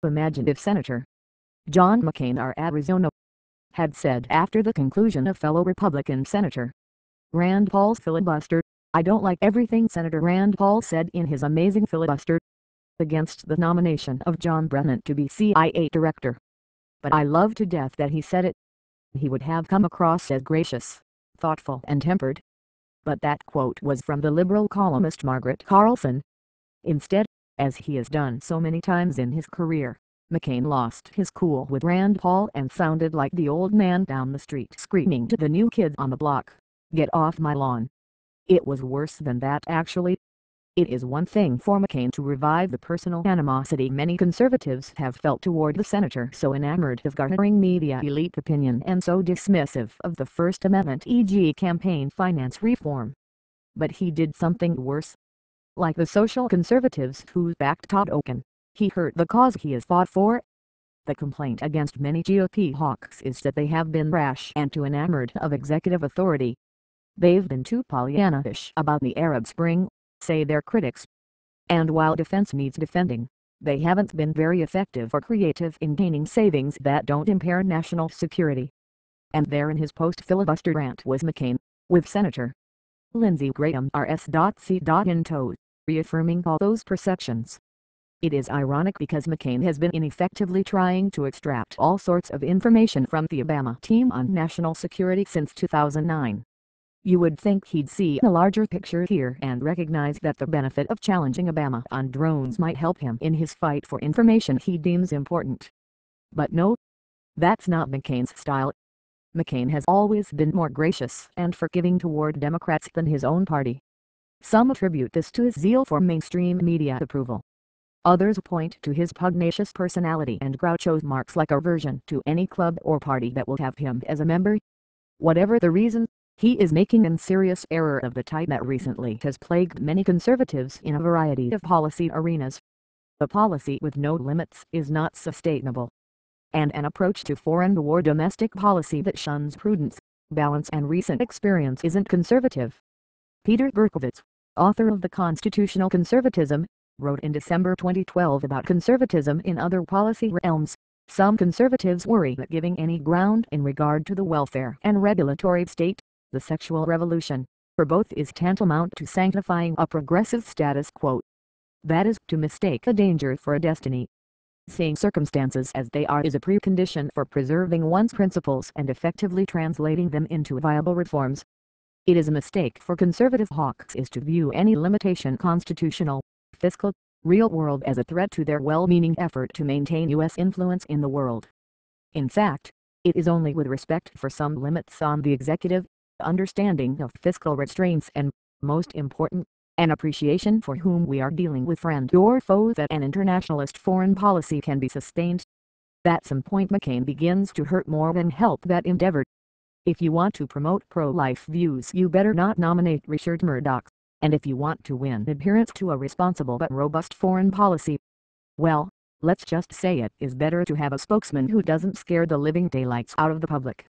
Imagine if Senator John McCain of Arizona had said after the conclusion of fellow Republican Senator Rand Paul's filibuster, "I don't like everything Senator Rand Paul said in his amazing filibuster against the nomination of John Brennan to be CIA director. But I love to death that he said it." He would have come across as gracious, thoughtful and tempered. But that quote was from the liberal columnist Margaret Carlson. Instead, as he has done so many times in his career, McCain lost his cool with Rand Paul and sounded like the old man down the street screaming to the new kid on the block, "Get off my lawn." It was worse than that actually. It is one thing for McCain to revive the personal animosity many conservatives have felt toward the senator so enamored of garnering media elite opinion and so dismissive of the First Amendment, e.g. campaign finance reform. But he did something worse. Like the social conservatives who backed Todd Oken, he hurt the cause he has fought for. The complaint against many GOP hawks is that they have been rash and too enamored of executive authority. They've been too Pollyanna-ish about the Arab Spring, say their critics. And while defense needs defending, they haven't been very effective or creative in gaining savings that don't impair national security. And there in his post-filibuster rant was McCain, with Senator Lindsey Graham RS.C. in tow, reaffirming all those perceptions. It is ironic because McCain has been ineffectively trying to extract all sorts of information from the Obama team on national security since 2009. You would think he'd see a larger picture here and recognize that the benefit of challenging Obama on drones might help him in his fight for information he deems important. But no, that's not McCain's style. McCain has always been more gracious and forgiving toward Democrats than his own party. Some attribute this to his zeal for mainstream media approval. Others point to his pugnacious personality and Groucho's marks like aversion to any club or party that will have him as a member. Whatever the reason, he is making a serious error of the type that recently has plagued many conservatives in a variety of policy arenas. The policy with no limits is not sustainable. And an approach to foreign or domestic policy that shuns prudence, balance and recent experience isn't conservative. Peter Berkowitz, author of The Constitutional Conservatism, wrote in December 2012 about conservatism in other policy realms. Some conservatives worry that giving any ground in regard to the welfare and regulatory state, the sexual revolution, for both is tantamount to sanctifying a progressive status quo. That is to mistake a danger for a destiny. Seeing circumstances as they are is a precondition for preserving one's principles and effectively translating them into viable reforms. It is a mistake for conservative hawks is to view any limitation constitutional, fiscal, real world as a threat to their well-meaning effort to maintain U.S. influence in the world. In fact, it is only with respect for some limits on the executive, understanding of fiscal restraints and, most important, an appreciation for whom we are dealing with friend or foe that an internationalist foreign policy can be sustained. At some point McCain begins to hurt more than help that endeavor. If you want to promote pro-life views you better not nominate Richard Murdoch, and if you want to win adherence to a responsible but robust foreign policy, well, let's just say it is better to have a spokesman who doesn't scare the living daylights out of the public.